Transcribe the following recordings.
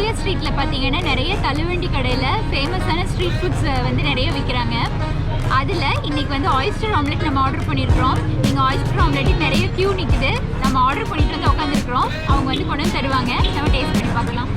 சுழியா ஸ்ட்ரீட்டில் பார்த்தீங்கன்னா நிறைய தள்ளுவண்டி கடையில் ஃபேமஸான ஸ்ட்ரீட் ஃபுட்ஸ் வந்து நிறைய விற்கிறாங்க. அதில் இன்றைக்கி வந்து ஆயிஸ்டர் ஆம்லெட் நம்ம ஆர்டர் பண்ணியிருக்கிறோம். நீங்கள் ஆயிஸ்டர் ஆம்லெட்டுக்கு நிறைய க்யூ நிற்குது. நம்ம ஆர்டர் பண்ணிட்டு வந்து உட்காந்துருக்குறோம். அவங்க வந்து கொண்டு வந்து தருவாங்க. நம்ம டேஸ்ட் பண்ணி பார்க்கலாம்.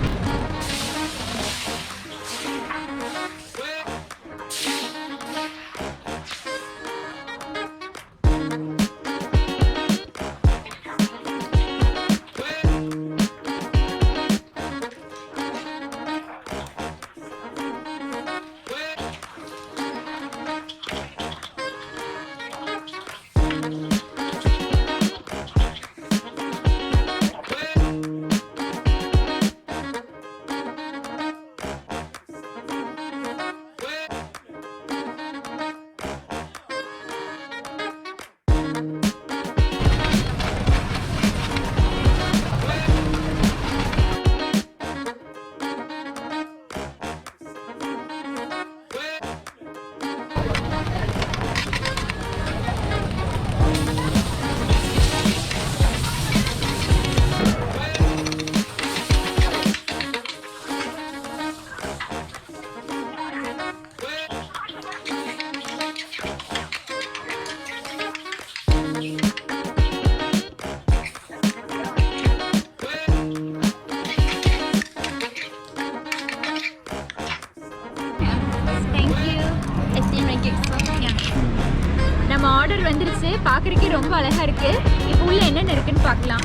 நம்ம ஆர்டர் வந்துருச்சு. பார்க்குறதுக்கே ரொம்ப அழகாக இருக்குது. இப்போ உள்ள என்னென்ன இருக்குன்னு பார்க்கலாம்.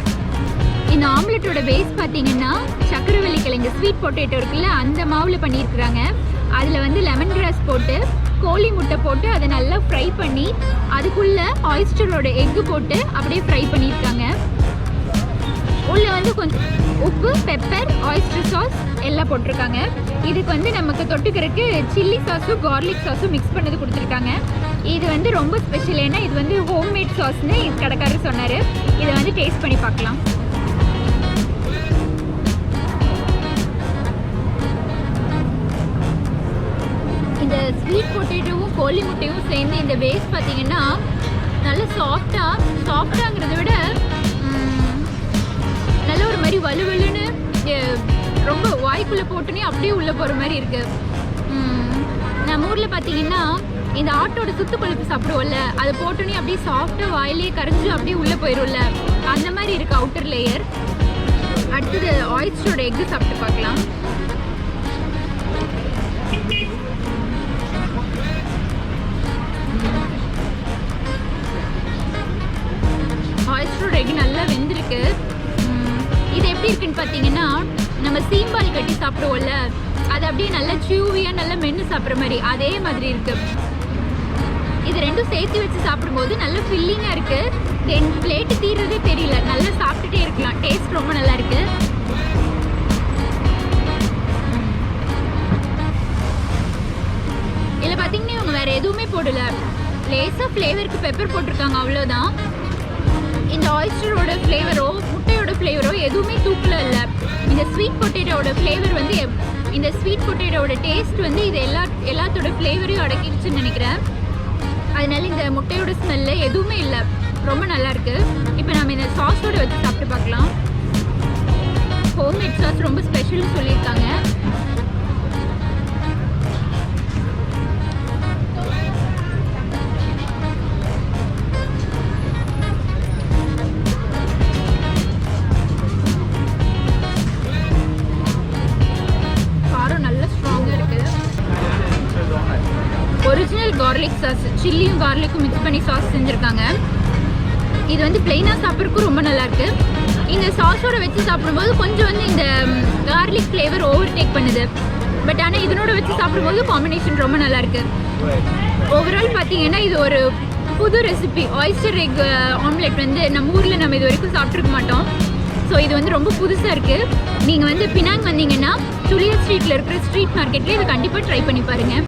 இந்த ஆம்லெட்டோட பேஸ் பார்த்தீங்கன்னா சக்கரவள்ளி கிழங்கு ஸ்வீட் பொட்டேட்டோ இருக்குல்ல, அந்த மாவில் பண்ணியிருக்கிறாங்க. அதில் வந்து லெமன் கிராஸ் போட்டு கோழி முட்டை போட்டு அதை நல்லா ஃப்ரை பண்ணி அதுக்குள்ளே ஆயிஸ்டரோட எக்கு போட்டு அப்படியே ஃப்ரை பண்ணியிருக்காங்க. உள்ளே வந்து கொஞ்சம் உப்பு, பெப்பர், ஆயிஸ்டர் சாஸ் எல்லாம் போட்டிருக்காங்க. இதுக்கு வந்து நமக்கு தொட்டுக்கிறதுக்கு சில்லி சாஸும் கார்லிக் சாஸும் மிக்ஸ் பண்ணது கொடுத்துருக்காங்க. இது வந்து ரொம்ப ஸ்பெஷல். ஏன்னா இது வந்து ஹோம்மேட் சாஸ்ன்னு கடைக்காரர் சொன்னார். இதை வந்து டேஸ்ட் பண்ணி பார்க்கலாம். இந்த ஸ்வீட் பொட்டேட்டோவும் கோழி முட்டையும் சேர்ந்து இந்த பேஸ் பார்த்தீங்கன்னா நல்லா சாஃப்டாங்கிறத விட நல்ல ஒரு மாதிரி வலுவலுன்னு ரொம்ப வாய்க்குள்ளே போட்டுனே அப்படியே உள்ளே போகிற மாதிரி இருக்குது. நம்ம ஊரில் பார்த்தீங்கன்னா இந்த ஆட்டோட சுத்து கொழுப்பு சாப்பிடுவோம்ல, அதை போட்டோன்னே அப்படியே சாஃப்டாக வாயிலே கரைஞ்சி அப்படியே உள்ளே போயிடும்ல, அந்த மாதிரி இருக்குது அவுட்டர் லேயர். அடுத்தது ஆயிஸ்டரோட எக்கு சாப்பிட்டு பார்க்கலாம். ஆயிஸ்டரோட எக்கு நல்லா வெந்திருக்கு. இது எப்படி இருக்குன்னு பார்த்தீங்கன்னா நம்ம சீம்பால் கட்டி சாப்பிடுவோம்ல, அது அப்படியே நல்லா சியூவியாக நல்லா மென்று சாப்பிட்ற மாதிரி அதே மாதிரி இருக்குது. இது ரெண்டும் சேர்த்து வச்சு சாப்பிடும்போது நல்ல ஃபில்லிங்காக இருக்குது. தென் பிளேட்டு தீர்றதே தெரியல, நல்லா சாப்பிட்டுட்டே இருக்கலாம். டேஸ்ட் ரொம்ப நல்லா இருக்குது. இதில் பார்த்தீங்கன்னா இவங்க வேறு எதுவுமே போடலை. லேசாக ஃப்ளேவருக்கு பெப்பர் போட்டிருக்காங்க, அவ்வளோதான். இந்த ஆயிஸ்டரோட ஃப்ளேவரோ முட்டையோட ஃப்ளேவரோ எதுவுமே தூக்கல இல்லை. இந்த ஸ்வீட் பொட்டேட்டோட ஃப்ளேவர் வந்து இந்த ஸ்வீட் பொட்டேட்டோட டேஸ்ட் வந்து இது எல்லாத்தோட ஃப்ளேவரையும் அடக்கிடுச்சுன்னு நினைக்கிறேன். அதனால இந்த முட்டையோட ஸ்மெல்லு எதுவுமே இல்லை, ரொம்ப நல்லாயிருக்கு. இப்போ நம்ம இந்த சாஸோடு வச்சு சாப்பிட்டு பார்க்கலாம். ஹோம்மேட் சாஸ் ரொம்ப ஸ்பெஷல்னு சொல்லியிருக்காங்க. ஒரிஜினல் கார்லிக் சாஸ், சில்லியும் கார்லிக்கும் மிக்ஸ் பண்ணி சாஸ் செஞ்சுருக்காங்க. இது வந்து பிளெயினாக சாப்பிட்றதுக்கும் ரொம்ப நல்லாயிருக்கு. இந்த சாஸோட வச்சு சாப்பிடும்போது கொஞ்சம் வந்து இந்த கார்லிக் ஃப்ளேவர் ஓவர்டேக் பண்ணுது. பட் ஆனால் இதனோட வச்சு சாப்பிடும்போது காம்பினேஷன் ரொம்ப நல்லாயிருக்கு. ஓவரால் பார்த்தீங்கன்னா இது ஒரு புது ரெசிபி. ஆயிஸ்டர் எக் ஆம்லெட் வந்து நம்ம ஊரில் நம்ம இது வரைக்கும் சாப்பிட்ருக்க மாட்டோம். ஸோ இது வந்து ரொம்ப புதுசாக இருக்குது. நீங்கள் வந்து பினாங் வந்தீங்கன்னா சுழியா ஸ்ட்ரீட்டில் இருக்கிற ஸ்ட்ரீட் மார்க்கெட்டில் இதை கண்டிப்பாக ட்ரை பண்ணி பாருங்கள்.